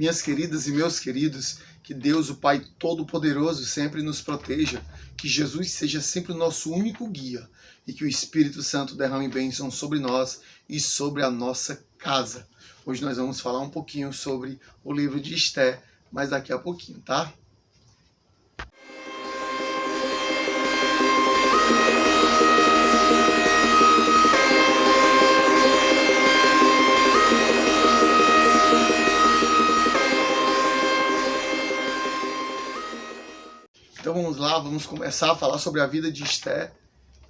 Minhas queridas e meus queridos, que Deus, o Pai Todo-Poderoso, sempre nos proteja, que Jesus seja sempre o nosso único guia e que o Espírito Santo derrame bênção sobre nós e sobre a nossa casa. Hoje nós vamos falar um pouquinho sobre o livro de Esté, mas daqui a pouquinho, tá? Então vamos lá, vamos começar a falar sobre a vida de Esté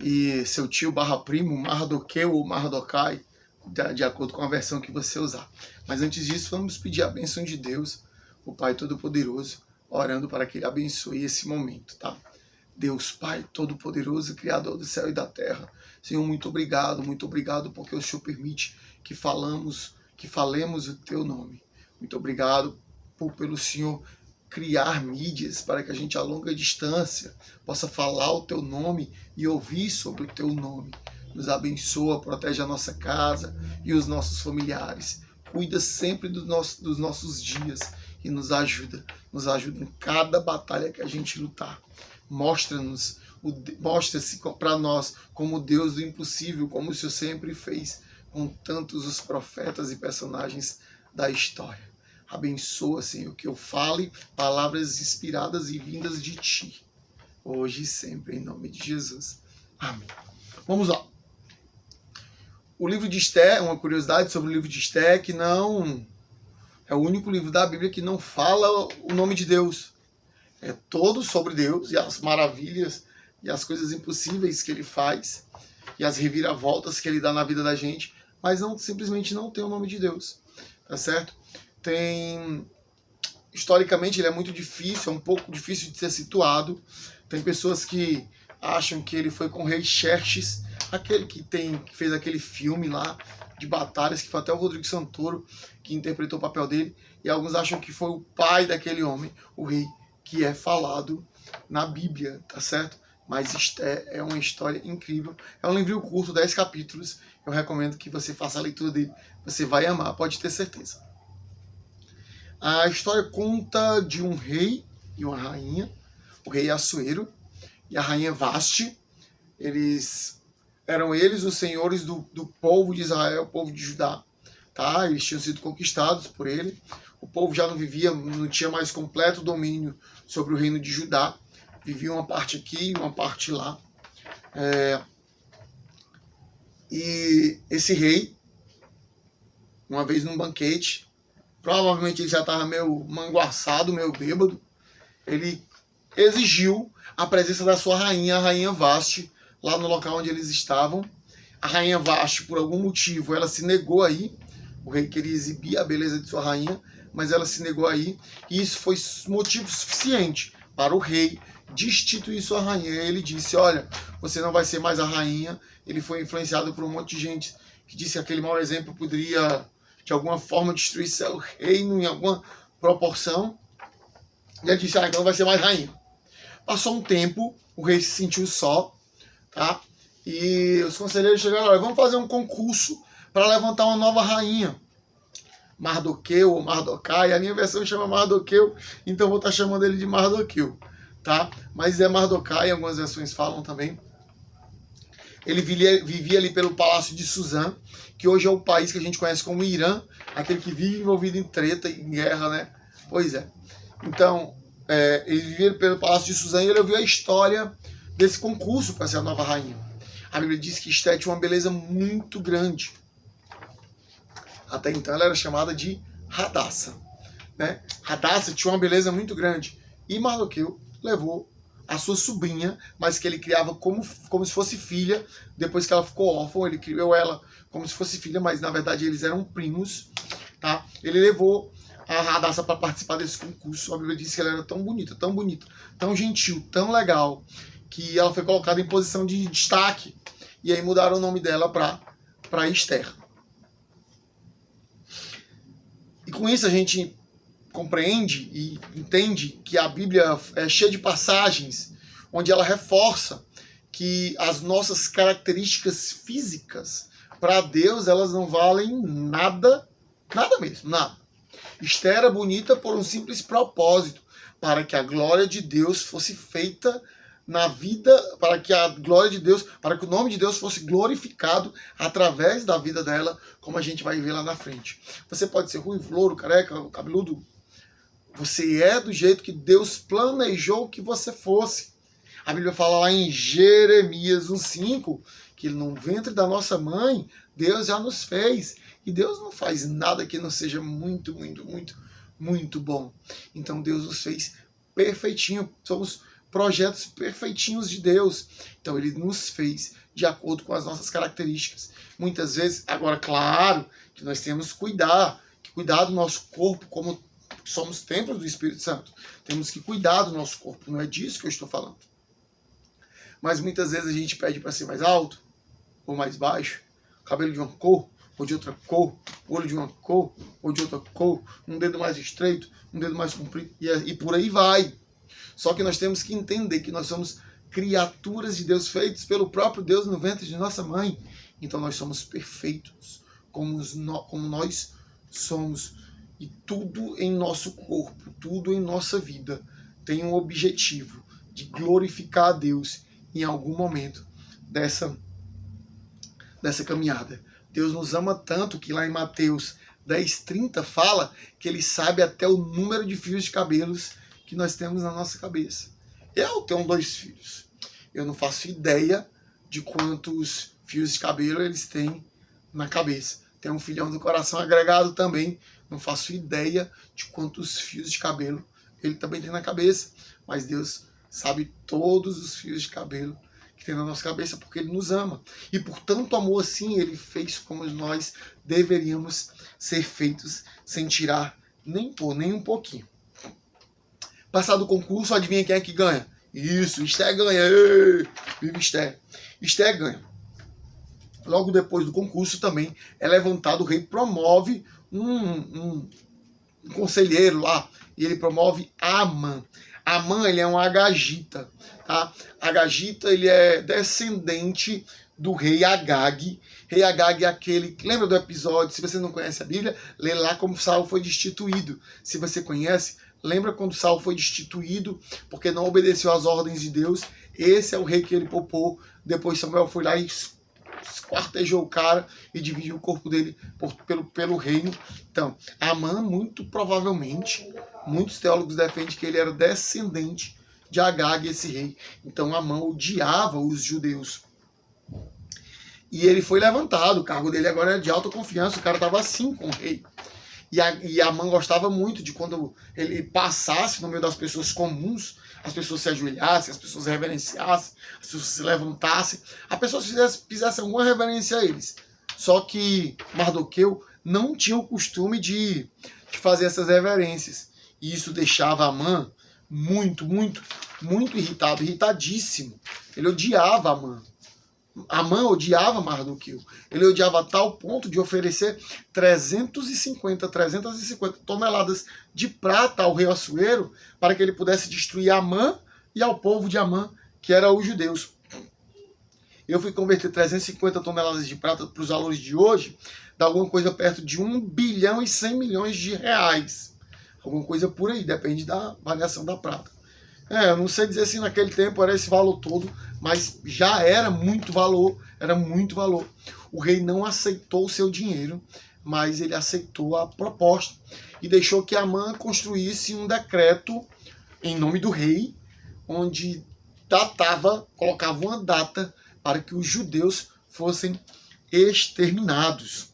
e seu tio /primo, Mardoqueu ou Mardokai, de acordo com a versão que você usar. Mas antes disso, vamos pedir a bênção de Deus, o Pai Todo-Poderoso, orando para que Ele abençoe esse momento, tá? Deus, Pai Todo-Poderoso, Criador do céu e da terra, Senhor, muito obrigado porque o Senhor permite que falemos o Teu nome. Muito obrigado pelo Senhor criar mídias para que a gente a longa distância possa falar o Teu nome e ouvir sobre o Teu nome. Nos abençoa, protege a nossa casa e os nossos familiares. Cuida sempre dos nossos dias e nos ajuda em cada batalha que a gente lutar. Mostra-se para nós como Deus do impossível, como o Senhor sempre fez com tantos os profetas e personagens da história. Abençoa, Senhor, que eu fale palavras inspiradas e vindas de Ti, hoje e sempre, em nome de Jesus. Amém. Vamos lá. O livro de Esté, uma curiosidade sobre o livro de Esté, que não é o único livro da Bíblia que não fala o nome de Deus. É todo sobre Deus e as maravilhas e as coisas impossíveis que Ele faz e as reviravoltas que Ele dá na vida da gente, mas simplesmente não tem o nome de Deus, tá certo? Historicamente ele é muito difícil, é um pouco difícil de ser situado. Tem pessoas que acham que ele foi com o rei Xerxes, aquele que fez aquele filme lá de batalhas, que foi até o Rodrigo Santoro que interpretou o papel dele, e alguns acham que foi o pai daquele homem, o rei, que é falado na Bíblia, tá certo? Mas Esté é uma história incrível, é um livro curto, 10 capítulos, eu recomendo que você faça a leitura dele, você vai amar, pode ter certeza. A história conta de um rei e uma rainha, o rei Assuero e a rainha Vaste. Eram eles os senhores do povo de Israel, o povo de Judá. Tá? Eles tinham sido conquistados por ele. O povo já não tinha mais completo domínio sobre o reino de Judá. Vivia uma parte aqui e uma parte lá. E esse rei, uma vez num banquete, provavelmente ele já estava meio manguaçado, meio bêbado, ele exigiu a presença da sua rainha, a rainha Vaste, lá no local onde eles estavam. A rainha Vaste, por algum motivo, ela se negou aí. O rei queria exibir a beleza de sua rainha, mas ela se negou aí. E isso foi motivo suficiente para o rei destituir sua rainha. E ele disse, olha, você não vai ser mais a rainha. Ele foi influenciado por um monte de gente que disse que aquele mau exemplo poderia, de alguma forma, destruir seu reino em alguma proporção. E ele disse, então não vai ser mais rainha. Passou um tempo, o rei se sentiu só, tá? E os conselheiros chegaram, olha, vamos fazer um concurso para levantar uma nova rainha. Mardoqueu ou Mardokai, a minha versão chama Mardoqueu, então vou estar chamando ele de Mardoqueu, tá? Mas é Mardokai, algumas versões falam também. Ele vivia ali pelo palácio de Suzã, que hoje é o país que a gente conhece como Irã, aquele que vive envolvido em treta, em guerra, né? Pois é. Então, ele vivia pelo palácio de Suzã e ele ouviu a história desse concurso para ser a nova rainha. A Bíblia diz que Esté tinha uma beleza muito grande. Até então ela era chamada de Radassa, né? Radassa tinha uma beleza muito grande. E Mardoqueu levou a sua sobrinha, mas que ele criava como se fosse filha. Depois que ela ficou órfã, ele criou ela como se fosse filha, mas na verdade eles eram primos, tá? Ele levou a Radassa para participar desse concurso. A Bíblia diz que ela era tão bonita, tão gentil, tão legal, que ela foi colocada em posição de destaque. E aí mudaram o nome dela para Esther. E com isso a gente compreende e entende que a Bíblia é cheia de passagens onde ela reforça que as nossas características físicas, para Deus, elas não valem nada, nada mesmo, nada. Esther era bonita por um simples propósito, para que a glória de Deus fosse feita na vida, para que a glória de Deus, para que o nome de Deus fosse glorificado através da vida dela, como a gente vai ver lá na frente. Você pode ser ruivo, louro, careca, cabeludo. Você é do jeito que Deus planejou que você fosse. A Bíblia fala lá em Jeremias 1:5 que no ventre da nossa mãe Deus já nos fez. E Deus não faz nada que não seja muito, muito, muito, muito bom. Então Deus nos fez perfeitinho. Somos projetos perfeitinhos de Deus. Então Ele nos fez de acordo com as nossas características. Muitas vezes, agora, claro que nós temos que cuidar do nosso corpo como somos templos do Espírito Santo. Temos que cuidar do nosso corpo. Não é disso que eu estou falando. Mas muitas vezes a gente pede para ser mais alto ou mais baixo, cabelo de uma cor ou de outra cor, olho de uma cor ou de outra cor, um dedo mais estreito, um dedo mais comprido e por aí vai. Só que nós temos que entender que nós somos criaturas de Deus, feitos pelo próprio Deus no ventre de nossa mãe. Então nós somos perfeitos como nós somos. E tudo em nosso corpo, tudo em nossa vida tem um objetivo de glorificar a Deus em algum momento dessa caminhada. Deus nos ama tanto que lá em Mateus 10:30 fala que Ele sabe até o número de fios de cabelos que nós temos na nossa cabeça. Eu tenho 2 filhos. Eu não faço ideia de quantos fios de cabelo eles têm na cabeça. Tenho um filhão do coração agregado também. Não faço ideia de quantos fios de cabelo ele também tem na cabeça. Mas Deus sabe todos os fios de cabelo que tem na nossa cabeça, porque Ele nos ama. E por tanto amor assim, Ele fez como nós deveríamos ser feitos, sem tirar nem pôr, nem um pouquinho. Passado o concurso, adivinha quem é que ganha? Isso, Esther ganha. Ei, viva Esther. Esther ganha. Logo depois do concurso também é levantado, o rei promove um conselheiro lá, e ele promove Amã. Amã, ele é um agagita, tá? Agagita, ele é descendente do rei Agag. Rei Agag é aquele, lembra do episódio, se você não conhece a Bíblia, lê lá como Saul foi destituído. Se você conhece, lembra quando Saul foi destituído porque não obedeceu às ordens de Deus? Esse é o rei que ele poupou. Depois Samuel foi lá e esquartejou o cara e dividiu o corpo dele pelo reino. Então, Amã, muito provavelmente, muitos teólogos defendem que ele era descendente de Agag, esse rei. Então, Amã odiava os judeus. E ele foi levantado, o cargo dele agora é de alta confiança, o cara estava assim com o rei. E Amã gostava muito de quando ele passasse no meio das pessoas comuns, as pessoas se ajoelhassem, as pessoas reverenciassem, as pessoas se levantassem, as pessoas fizessem alguma reverência a eles. Só que Mardoqueu não tinha o costume de fazer essas reverências. E isso deixava Amã muito, muito, muito irritado, irritadíssimo. Ele odiava Amã. Amã odiava Mardoqueu. Ele odiava a tal ponto de oferecer 350 toneladas de prata ao rei Assuero para que ele pudesse destruir Amã e ao povo de Amã, que eram os judeus. Eu fui converter 350 toneladas de prata para os valores de hoje, dá alguma coisa perto de 1 bilhão e 100 milhões de reais. Alguma coisa por aí, depende da variação da prata. Eu não sei dizer se naquele tempo era esse valor todo, mas já era muito valor, O rei não aceitou o seu dinheiro, mas ele aceitou a proposta e deixou que Amã construísse um decreto em nome do rei, onde colocava uma data para que os judeus fossem exterminados.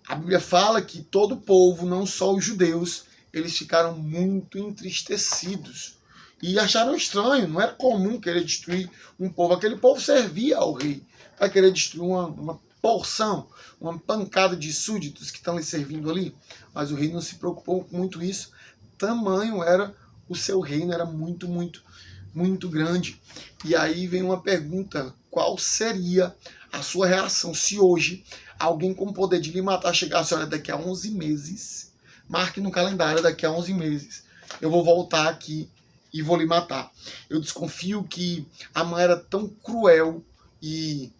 A Bíblia fala que todo o povo, não só os judeus, eles ficaram muito entristecidos e acharam estranho. Não era comum querer destruir um povo. Aquele povo servia ao rei. Vai querer destruir uma porção, uma pancada de súditos que estão lhe servindo ali. Mas o rei não se preocupou com muito isso. Tamanho era o seu reino, era muito, muito, muito grande. E aí vem uma pergunta: qual seria a sua reação se hoje alguém com o poder de lhe matar chegasse, olha, daqui a 11 meses... Marque no calendário, daqui a 11 meses eu vou voltar aqui e vou lhe matar. Eu desconfio que Amã era tão cruel e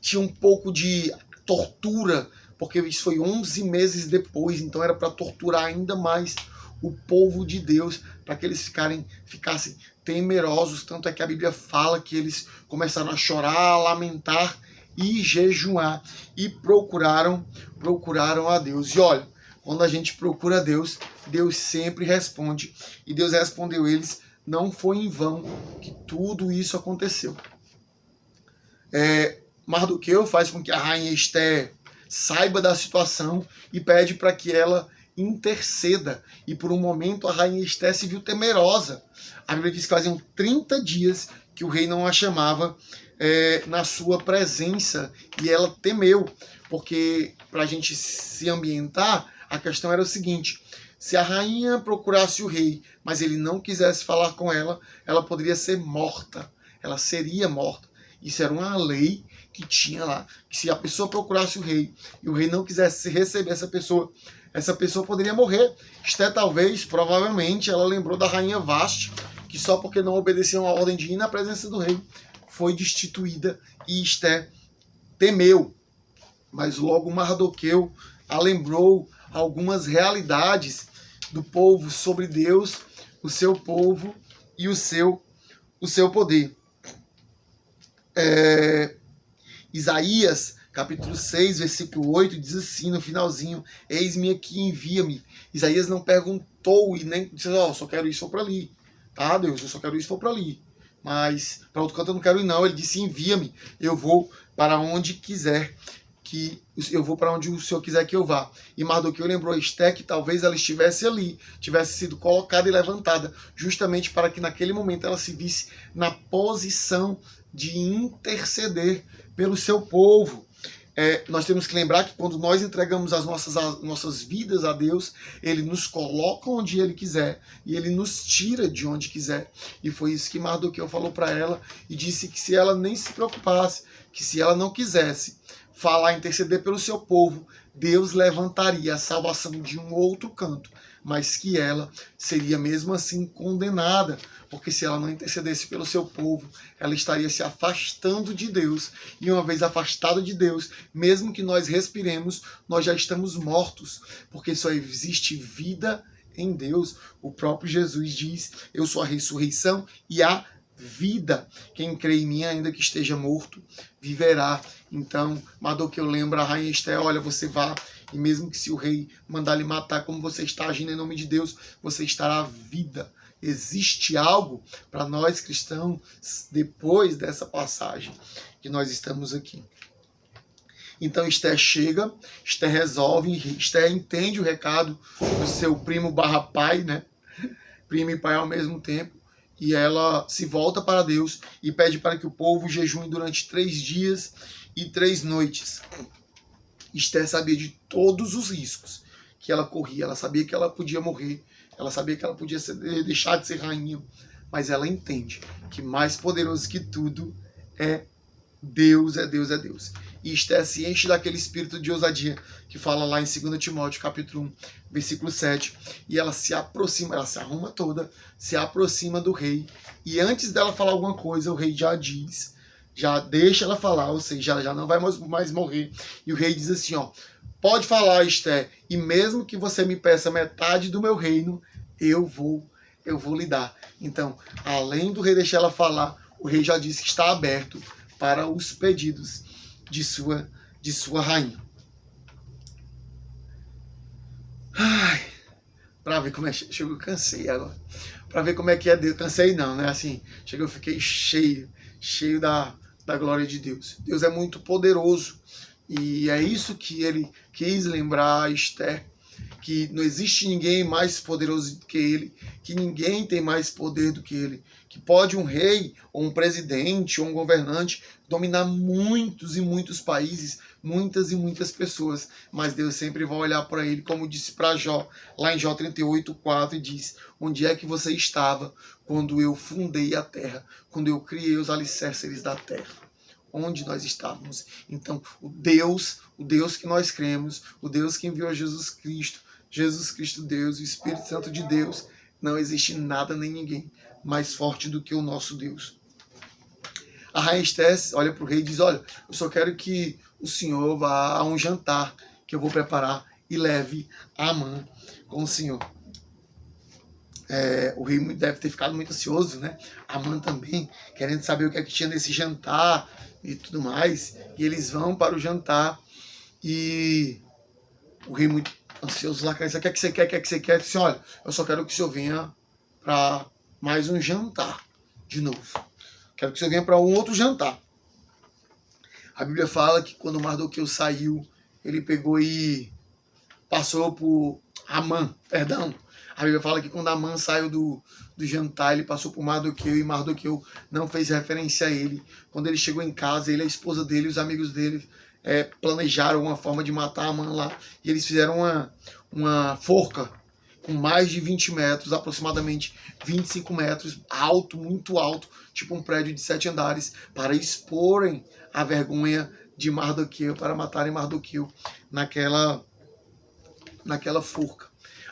tinha um pouco de tortura porque isso foi 11 meses depois, então era para torturar ainda mais o povo de Deus, para que eles ficassem temerosos. Tanto é que a Bíblia fala que eles começaram a chorar, a lamentar e jejuar, e procuraram a Deus. E olha, quando a gente procura a Deus, Deus sempre responde. E Deus respondeu eles, não foi em vão que tudo isso aconteceu. Mardoqueu faz com que a rainha Esther saiba da situação e pede para que ela interceda. E por um momento a rainha Esther se viu temerosa. A Bíblia diz que faziam 30 dias que o rei não a chamava na sua presença, e ela temeu, porque para a gente se ambientar, a questão era o seguinte: se a rainha procurasse o rei, mas ele não quisesse falar com ela, ela poderia ser morta, ela seria morta. Isso era uma lei que tinha lá, que se a pessoa procurasse o rei e o rei não quisesse receber essa pessoa poderia morrer. Esther provavelmente, ela lembrou da rainha Vasti, que só porque não obedeciam a ordem de ir na presença do rei, foi destituída, e Esther temeu. Mas logo Mardoqueu a lembrou algumas realidades do povo sobre Deus, o seu povo e o seu poder. Isaías, capítulo 6, versículo 8, diz assim no finalzinho: eis-me aqui, envia-me. Isaías não perguntou e nem disse, só quero ir se for para ali. Tá, Deus, eu só quero ir se for para ali. Mas para outro canto eu não quero ir não. Ele disse, envia-me, eu vou para onde quiser. Eu vou para onde o Senhor quiser que eu vá. E Mardoqueu lembrou a Esther que talvez ela estivesse ali, tivesse sido colocada e levantada, justamente para que naquele momento ela se visse na posição de interceder pelo seu povo. Nós temos que lembrar que quando nós entregamos as nossas vidas a Deus, Ele nos coloca onde Ele quiser e Ele nos tira de onde quiser. E foi isso que Mardoqueu falou para ela, e disse que se ela nem se preocupasse, que se ela não quisesse falar, interceder pelo seu povo, Deus levantaria a salvação de um outro canto, mas que ela seria mesmo assim condenada, porque se ela não intercedesse pelo seu povo, ela estaria se afastando de Deus, e uma vez afastada de Deus, mesmo que nós respiremos, nós já estamos mortos, porque só existe vida em Deus. O próprio Jesus diz, eu sou a ressurreição e a vida. Quem crê em mim, ainda que esteja morto, viverá. Então, Mardoqueu lembra a rainha Esther, olha, você vá, e mesmo que se o rei mandar lhe matar, como você está agindo em nome de Deus, você estará vida. Existe algo para nós cristãos depois dessa passagem que nós estamos aqui. Então Esther chega, Esther resolve, Esther entende o recado do seu primo / pai, né? Primo e pai ao mesmo tempo. E ela se volta para Deus e pede para que o povo jejue durante 3 dias e 3 noites. Esther sabia de todos os riscos que ela corria. Ela sabia que ela podia morrer. Ela sabia que ela podia deixar de ser rainha. Mas ela entende que mais poderoso que tudo é Deus, é Deus, é Deus. E Esther se enche daquele espírito de ousadia que fala lá em 2 Timóteo, capítulo 1, versículo 7. E ela se aproxima, ela se arruma toda, se aproxima do rei. E antes dela falar alguma coisa, o rei já diz, já deixa ela falar, ou seja, ela já não vai mais morrer. E o rei diz assim, pode falar, Esther, e mesmo que você me peça metade do meu reino, eu vou lhe dar. Então, além do rei deixar ela falar, o rei já disse que está aberto para os pedidos de sua rainha. Para ver como é que chegou, cansei agora. Para ver como é que é Deus, cansei não, né? Assim, chegou, eu fiquei cheio da glória de Deus. Deus é muito poderoso, e é isso que ele quis lembrar a Esther, que não existe ninguém mais poderoso do que ele, que ninguém tem mais poder do que ele, que pode um rei, ou um presidente, ou um governante dominar muitos e muitos países, muitas e muitas pessoas, mas Deus sempre vai olhar para ele, como disse para Jó, lá em Jó 38:4, e diz, onde é que você estava quando eu fundei a terra, quando eu criei os alicerces da terra? Onde nós estávamos? Então, o Deus que nós cremos, o Deus que enviou Jesus Cristo Deus, o Espírito Santo de Deus, não existe nada nem ninguém mais forte do que o nosso Deus. A rainha Esther olha para o rei e diz, olha, eu só quero que o senhor vá a um jantar que eu vou preparar e leve Amã com o senhor. O rei deve ter ficado muito ansioso, né? Amã também, querendo saber o que é que tinha nesse jantar e tudo mais. E eles vão para o jantar e o rei muito ansioso lá, quer dizer, o que é que você quer, o que é que você quer? Disse, olha, eu só quero que o senhor venha para mais um jantar de novo. Quero que o senhor venha para um outro jantar. A Bíblia fala que quando Mardoqueu saiu, ele pegou e passou por Amã, perdão. A Bíblia fala que quando Amã saiu do jantar, ele passou por Mardoqueu e Mardoqueu não fez referência a ele. Quando ele chegou em casa, ele, a esposa dele, os amigos dele planejaram uma forma de matar Amã lá. E eles fizeram uma forca com mais de 20 metros, aproximadamente 25 metros, alto, muito alto, tipo um prédio de 7 andares, para exporem a vergonha de Mardoqueu, para matarem Mardoqueu naquela forca.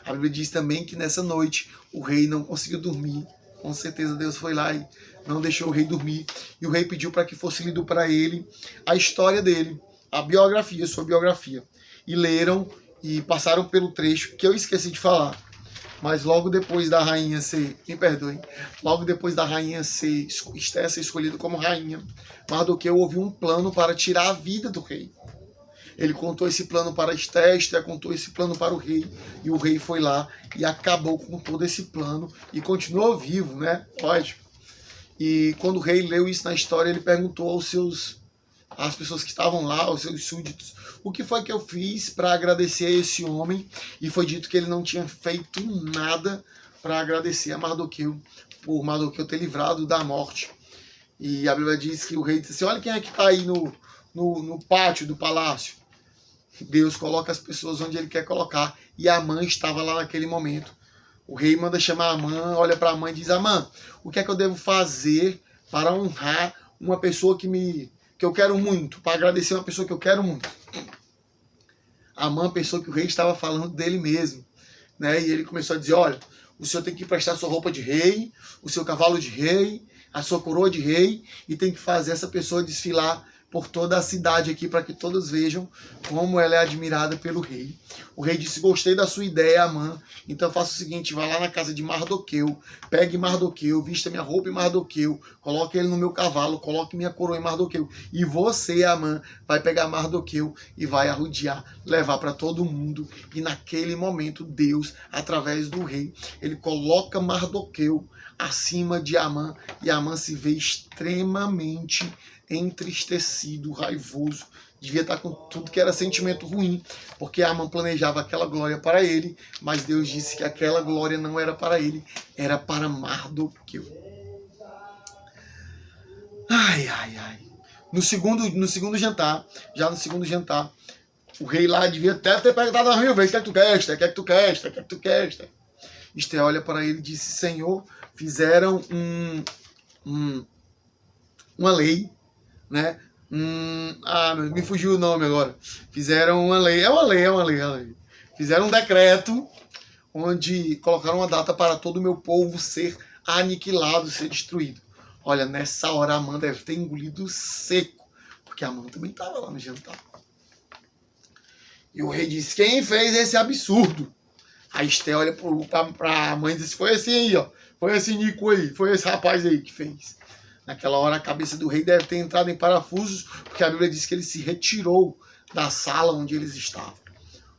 A Bíblia diz também que nessa noite o rei não conseguiu dormir. Com certeza Deus foi lá e não deixou o rei dormir. E o rei pediu para que fosse lido para ele a história dele, a biografia, sua biografia. E leram e passaram pelo trecho que eu esqueci de falar. Mas logo depois da rainha ser, me perdoem, logo depois da rainha ser escolhida como rainha, Mardoqueu ouviu um plano para tirar a vida do rei. Ele contou esse plano para Esté, Esté contou esse plano para o rei, e o rei foi lá e acabou com todo esse plano e continuou vivo, né? Lógico. E quando o rei leu isso na história, ele perguntou às pessoas que estavam lá, aos seus súditos, o que foi que eu fiz para agradecer a esse homem? E foi dito que ele não tinha feito nada para agradecer a Mardoqueu, por Mardoqueu ter livrado da morte. E a Bíblia diz que o rei disse assim, olha quem é que está aí no pátio do palácio. Deus coloca as pessoas onde ele quer colocar. E Amã estava lá naquele momento. O rei manda chamar Amã, olha para Amã e diz, Amã, o que é que eu devo fazer para honrar uma pessoa que eu quero muito, para agradecer uma pessoa que eu quero muito? Amã pensou que o rei estava falando dele mesmo, né? E ele começou a dizer, olha, o senhor tem que prestar sua roupa de rei, o seu cavalo de rei, a sua coroa de rei, e tem que fazer essa pessoa desfilar por toda a cidade aqui, para que todos vejam como ela é admirada pelo rei. O rei disse, gostei da sua ideia, Amã, então faça o seguinte, vá lá na casa de Mardoqueu, pegue Mardoqueu, vista minha roupa em Mardoqueu, coloque ele no meu cavalo, coloque minha coroa em Mardoqueu, e você, Amã, vai pegar Mardoqueu e vai arrodear, levar para todo mundo. E naquele momento, Deus, através do rei, ele coloca Mardoqueu acima de Amã, e Amã se vê extremamente entristecido, raivoso, devia estar com tudo que era sentimento ruim, porque Amã planejava aquela glória para ele, mas Deus disse que aquela glória não era para ele, era para Mardoqueu. Ai, ai, ai. No segundo jantar, o rei lá devia até ter perguntado a 1000 vezes, o que é que tu quer, Esté? O que é que tu quer, Esté? O que é que tu quer, Esté? Esté olha para ele e disse, Senhor, fizeram uma lei, né? Me fugiu o nome agora. Fizeram uma lei, é uma lei. Fizeram um decreto onde colocaram uma data para todo o meu povo ser aniquilado, ser destruído. Olha, nessa hora Amã deve ter engolido seco, porque Amã também estava lá no jantar. E o rei disse, quem fez esse absurdo? A Esté olha para a mãe e diz, foi esse aí, ó. Foi esse Nico aí, foi esse rapaz aí que fez. Naquela hora a cabeça do rei deve ter entrado em parafusos, porque a Bíblia diz que ele se retirou da sala onde eles estavam.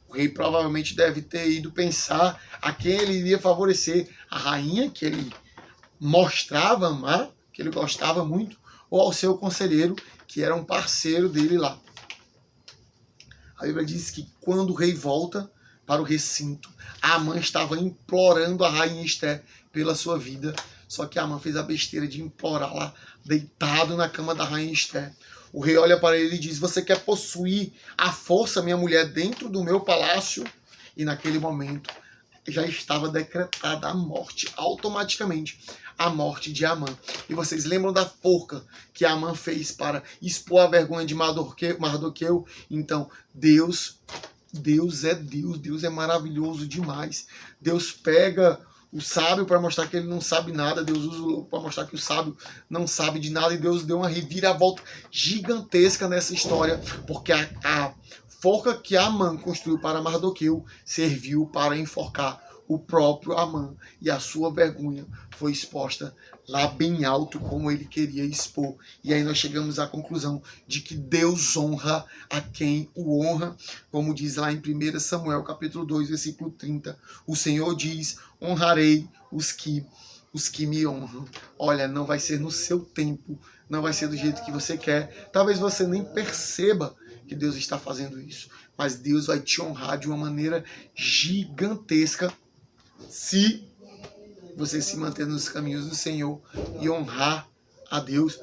O rei provavelmente deve ter ido pensar a quem ele iria favorecer, a rainha que ele mostrava amar, que ele gostava muito, ou ao seu conselheiro, que era um parceiro dele lá. A Bíblia diz que quando o rei volta para o recinto, Amã estava implorando a rainha Esté pela sua vida. Só que Amã fez a besteira de implorar lá, deitado na cama da rainha Esté. O rei olha para ele e diz, você quer possuir à força minha mulher dentro do meu palácio? E naquele momento já estava decretada a morte, automaticamente, a morte de Amã. E vocês lembram da forca que Amã fez para expor a vergonha de Mardoqueu? Então, Deus é Deus, Deus é maravilhoso demais. Deus pega o sábio para mostrar que ele não sabe nada, Deus usa o louco para mostrar que o sábio não sabe de nada, e Deus deu uma reviravolta gigantesca nessa história, porque a forca que Amã construiu para Mardoqueu serviu para enforcar o próprio Amã, e a sua vergonha foi exposta lá bem alto, como ele queria expor. E aí nós chegamos à conclusão de que Deus honra a quem o honra, como diz lá em 1 Samuel capítulo 2, versículo 30. O Senhor diz: honrarei os que me honram. Olha, não vai ser no seu tempo, não vai ser do jeito que você quer. Talvez você nem perceba que Deus está fazendo isso, mas Deus vai te honrar de uma maneira gigantesca se você se manter nos caminhos do Senhor e honrar a Deus.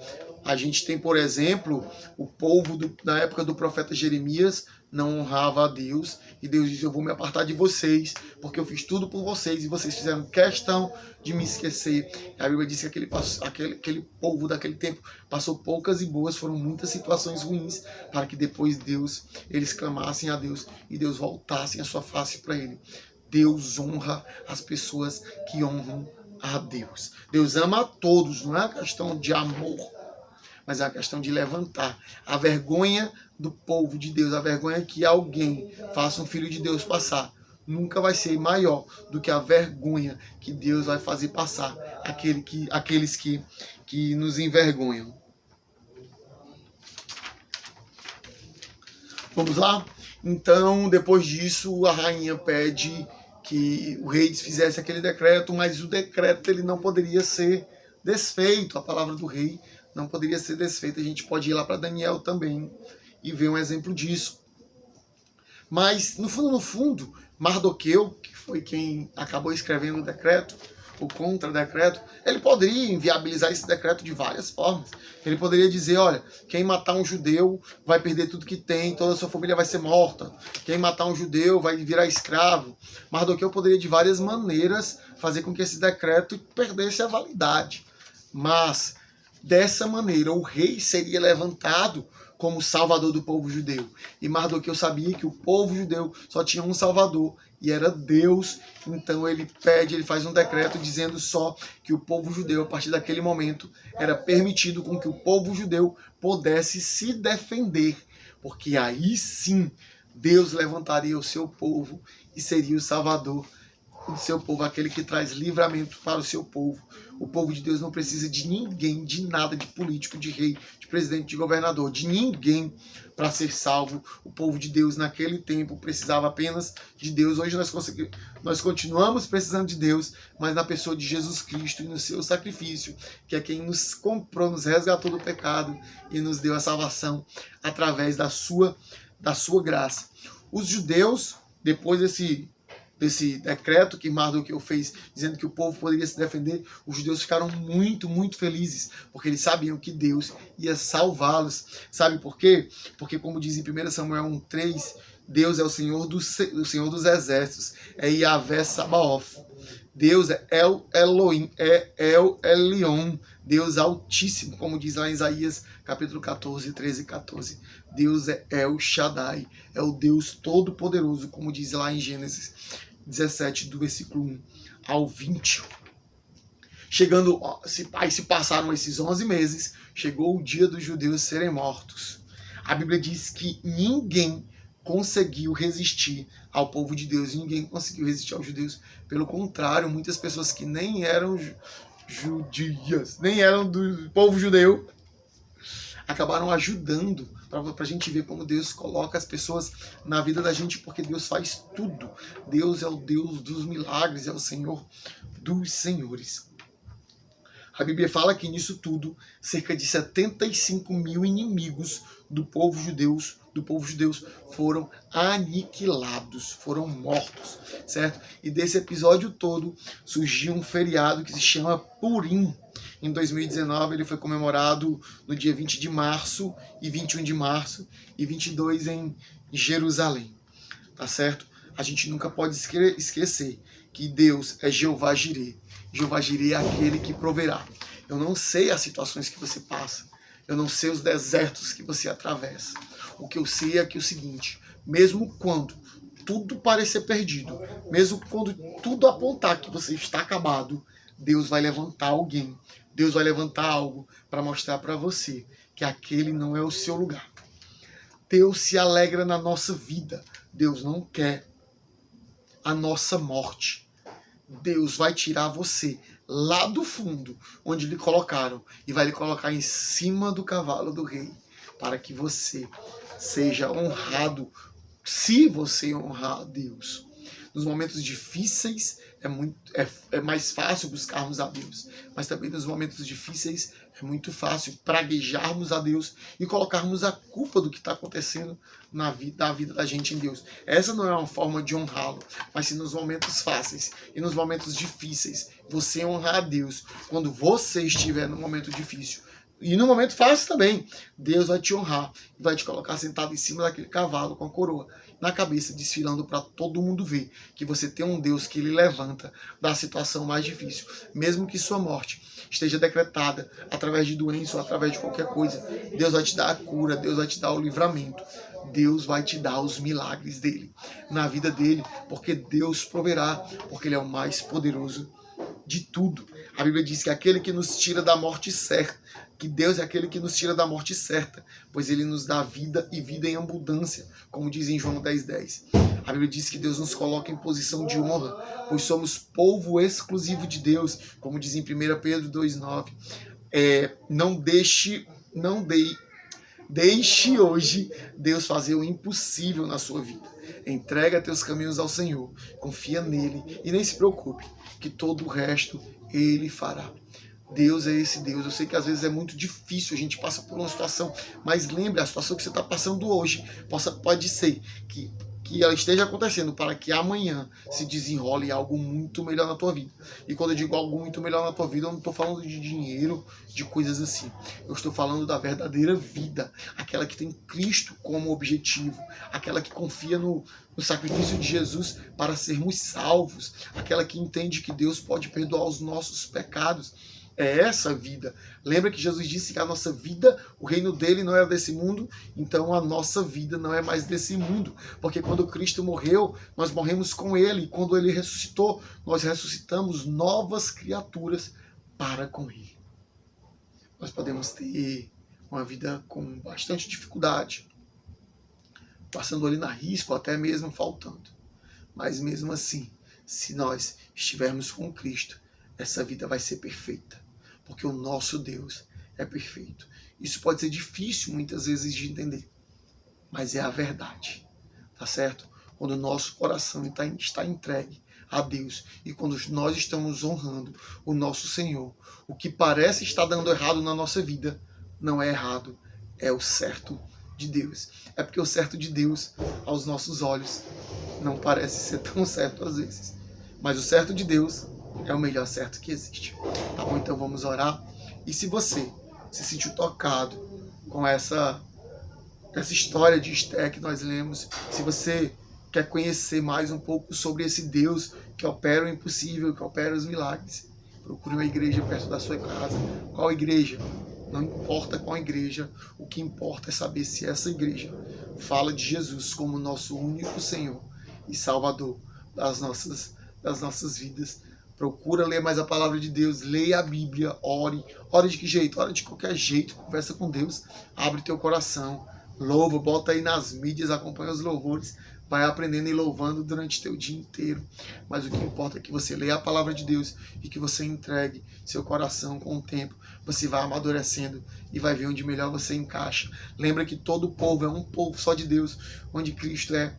A gente tem, por exemplo, o povo na época do profeta Jeremias não honrava a Deus, e Deus disse: eu vou me apartar de vocês, porque eu fiz tudo por vocês, e vocês fizeram questão de me esquecer. A Bíblia diz que aquele povo daquele tempo passou poucas e boas, foram muitas situações ruins, para que depois eles clamassem a Deus, e Deus voltasse a sua face para ele. Deus honra as pessoas que honram a Deus. Deus ama a todos, não é uma questão de amor, mas é uma questão de levantar a vergonha do povo de Deus, a vergonha que alguém faça um filho de Deus passar. Nunca vai ser maior do que a vergonha que Deus vai fazer passar aqueles que nos envergonham. Vamos lá? Então, depois disso, a rainha pede que o rei fizesse aquele decreto, mas o decreto ele não poderia ser desfeito. A palavra do rei não poderia ser desfeita. A gente pode ir lá para Daniel também e ver um exemplo disso. Mas, no fundo, Mardoqueu, que foi quem acabou escrevendo o decreto, o contra-decreto, ele poderia inviabilizar esse decreto de várias formas. Ele poderia dizer: olha, quem matar um judeu vai perder tudo que tem, toda a sua família vai ser morta. Quem matar um judeu vai virar escravo. Mardoqueu poderia, de várias maneiras, fazer com que esse decreto perdesse a validade. Mas, dessa maneira, o rei seria levantado como salvador do povo judeu. E Mardoqueu sabia que o povo judeu só tinha um salvador, e era Deus. Então ele faz um decreto dizendo só que o povo judeu, a partir daquele momento, era permitido com que o povo judeu pudesse se defender, porque aí sim Deus levantaria o seu povo e seria o salvador do seu povo, aquele que traz livramento para o seu povo. O povo de Deus não precisa de ninguém, de nada, de político, de rei, de presidente, de governador, de ninguém para ser salvo. O povo de Deus naquele tempo precisava apenas de Deus. Hoje nós continuamos precisando de Deus, mas na pessoa de Jesus Cristo e no seu sacrifício, que é quem nos comprou, nos resgatou do pecado e nos deu a salvação através da sua graça. Os judeus, depois desse decreto que Mardoqueu fez, dizendo que o povo poderia se defender, os judeus ficaram muito, muito felizes, porque eles sabiam que Deus ia salvá-los. Sabe por quê? Porque, como diz em 1 Samuel 1,3, Deus é o Senhor dos exércitos, é Yahvé Sabaoth. Deus é El Elohim, é El Elyon, Deus Altíssimo, como diz lá em Isaías, capítulo 14, 13 e 14. Deus é El Shaddai, é o Deus Todo-Poderoso, como diz lá em Gênesis 17, do versículo 1 ao 20. Se passaram esses 11 meses, chegou o dia dos judeus serem mortos. A Bíblia diz que ninguém conseguiu resistir ao povo de Deus, ninguém conseguiu resistir aos judeus. Pelo contrário, muitas pessoas que nem eram judias, nem eram do povo judeu, acabaram ajudando, para a gente ver como Deus coloca as pessoas na vida da gente, porque Deus faz tudo. Deus é o Deus dos milagres, é o Senhor dos senhores. A Bíblia fala que nisso tudo, cerca de 75 mil inimigos do povo judeus foram aniquilados, foram mortos, certo? E desse episódio todo surgiu um feriado que se chama Purim. Em 2019 ele foi comemorado no dia 20 de março e 21 de março e 22 em Jerusalém, tá certo? A gente nunca pode esquecer que Deus é Jeová Jireh. Jeová Jireh é aquele que proverá. Eu não sei as situações que você passa, eu não sei os desertos que você atravessa. O que eu sei é que é o seguinte: mesmo quando tudo parecer perdido, mesmo quando tudo apontar que você está acabado, Deus vai levantar alguém, Deus vai levantar algo para mostrar para você que aquele não é o seu lugar. Deus se alegra na nossa vida. Deus não quer a nossa morte. Deus vai tirar você lá do fundo, onde lhe colocaram, e vai lhe colocar em cima do cavalo do rei, para que você seja honrado, se você honrar a Deus. Nos momentos difíceis é mais fácil buscarmos a Deus, mas também nos momentos difíceis é muito fácil praguejarmos a Deus e colocarmos a culpa do que está acontecendo na vida da gente em Deus. Essa não é uma forma de honrá-lo, mas se nos momentos fáceis e nos momentos difíceis você honrar a Deus, quando você estiver no momento difícil, e no momento fácil também, Deus vai te honrar e vai te colocar sentado em cima daquele cavalo com a coroa na cabeça, desfilando para todo mundo ver que você tem um Deus que ele levanta da situação mais difícil. Mesmo que sua morte esteja decretada através de doença ou através de qualquer coisa, Deus vai te dar a cura, Deus vai te dar o livramento. Deus vai te dar os milagres dele, na vida dele, porque Deus proverá, porque ele é o mais poderoso de tudo. A Bíblia diz que aquele que nos tira da morte certa, que Deus é aquele que nos tira da morte certa, pois ele nos dá vida e vida em abundância, como diz em João 10:10. A Bíblia diz que Deus nos coloca em posição de honra, pois somos povo exclusivo de Deus, como diz em 1 Pedro 2:9. Deixe hoje Deus fazer o impossível na sua vida. Entrega teus caminhos ao Senhor, confia nele e nem se preocupe, que todo o resto ele fará. Deus é esse Deus. Eu sei que às vezes é muito difícil, a gente passa por uma situação, mas lembre, a situação que você está passando hoje pode ser que ela esteja acontecendo para que amanhã se desenrole algo muito melhor na tua vida. E quando eu digo algo muito melhor na tua vida, eu não estou falando de dinheiro, de coisas assim. Eu estou falando da verdadeira vida, aquela que tem Cristo como objetivo, aquela que confia no sacrifício de Jesus para sermos salvos, aquela que entende que Deus pode perdoar os nossos pecados. É essa vida. Lembra que Jesus disse que a nossa vida, o reino dele não é desse mundo, então a nossa vida não é mais desse mundo. Porque quando Cristo morreu, nós morremos com ele. E quando ele ressuscitou, nós ressuscitamos novas criaturas para com ele. Nós podemos ter uma vida com bastante dificuldade, passando ali na risco, até mesmo faltando. Mas mesmo assim, se nós estivermos com Cristo, essa vida vai ser perfeita, porque o nosso Deus é perfeito. Isso pode ser difícil muitas vezes de entender, mas é a verdade, tá certo? Quando o nosso coração está entregue a Deus e quando nós estamos honrando o nosso Senhor, o que parece estar dando errado na nossa vida não é errado, é o certo de Deus. É porque o certo de Deus, aos nossos olhos, não parece ser tão certo às vezes, mas o certo de Deus é o melhor certo que existe. Tá bom? Então vamos orar. E se você se sentiu tocado com essa história de Esther que nós lemos, se você quer conhecer mais um pouco sobre esse Deus que opera o impossível, que opera os milagres, procure uma igreja perto da sua casa. Qual igreja? Não importa qual igreja, o que importa é saber se essa igreja fala de Jesus como nosso único Senhor e Salvador das nossas vidas. Procura ler mais a palavra de Deus, leia a Bíblia, ore. Ore de que jeito? Ore de qualquer jeito, conversa com Deus, abre teu coração, louva, bota aí nas mídias, acompanha os louvores, vai aprendendo e louvando durante teu dia inteiro. Mas o que importa é que você leia a palavra de Deus e que você entregue seu coração com o tempo. Você vai amadurecendo e vai ver onde melhor você encaixa. Lembra que todo povo é um povo só de Deus, onde Cristo é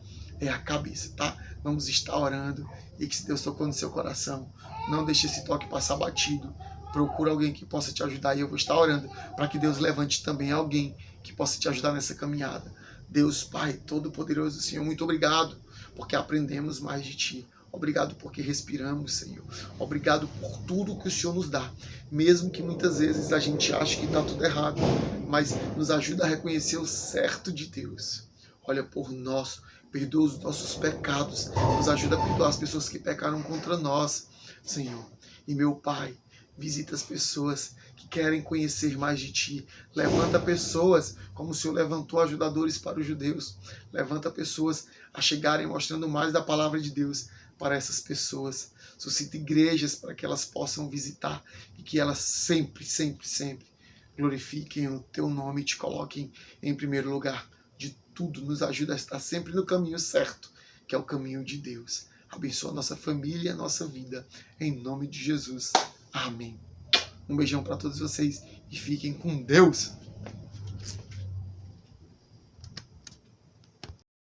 a cabeça, tá? Vamos estar orando e que se Deus tocou no seu coração, não deixe esse toque passar batido. Procura alguém que possa te ajudar e eu vou estar orando para que Deus levante também alguém que possa te ajudar nessa caminhada. Deus, Pai Todo-Poderoso, Senhor, muito obrigado porque aprendemos mais de Ti. Obrigado porque respiramos, Senhor. Obrigado por tudo que o Senhor nos dá. Mesmo que muitas vezes a gente ache que está tudo errado, mas nos ajuda a reconhecer o certo de Deus. Olha por nós, perdoa os nossos pecados, nos ajuda a perdoar as pessoas que pecaram contra nós, Senhor. E meu Pai, visita as pessoas que querem conhecer mais de Ti. Levanta pessoas, como o Senhor levantou ajudadores para os judeus. Levanta pessoas a chegarem mostrando mais da palavra de Deus para essas pessoas. Suscita igrejas para que elas possam visitar e que elas sempre, sempre, sempre glorifiquem o Teu nome e Te coloquem em primeiro lugar de tudo, nos ajuda a estar sempre no caminho certo, que é o caminho de Deus. Abençoa a nossa família e a nossa vida, em nome de Jesus. Amém. Um beijão para todos vocês e fiquem com Deus.